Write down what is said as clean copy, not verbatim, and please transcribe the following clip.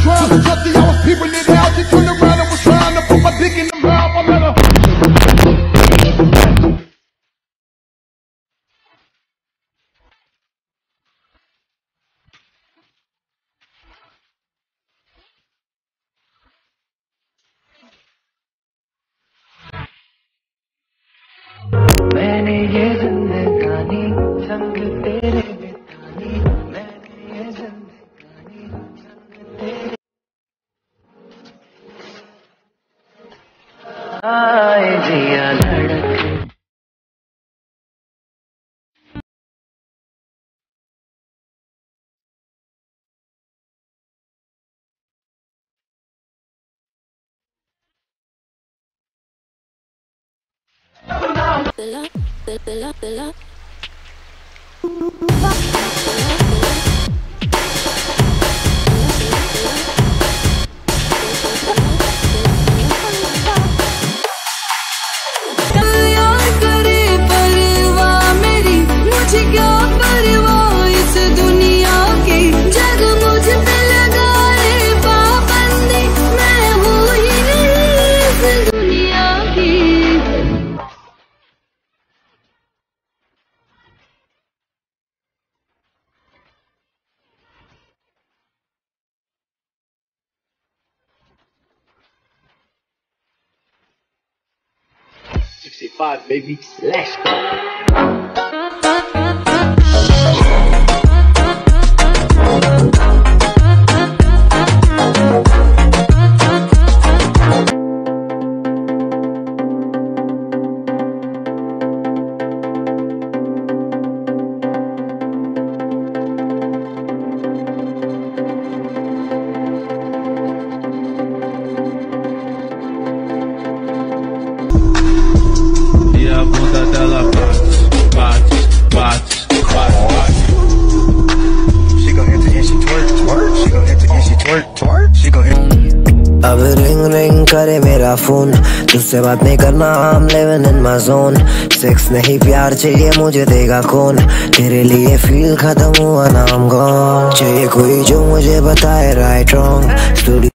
trying to touch it, I was peeping it out. She turned around and was trying to put my dick in the mouth. I let her. मैंने ये जिंदगानी संग तेरे बितानी, मैंने ये जिंदगानी संग तेरे आए जिया धड़क। '65, baby. Let's go. A bunda dela bate, bate, bate, bate, bate. She gon' enter and she twerk, twerk. She gon' enter and she twerk, twerk. She gon' enter. अब रिंग रिंग करे मेरा फोन, तुझसे बात नहीं करना, I'm living in my zone. Sex नहीं प्यार चाहिए मुझे देगा कौन, तेरे लिए फील खत्म हुआ ना I'm gone. चाहिए कोई जो मुझे बताए right wrong.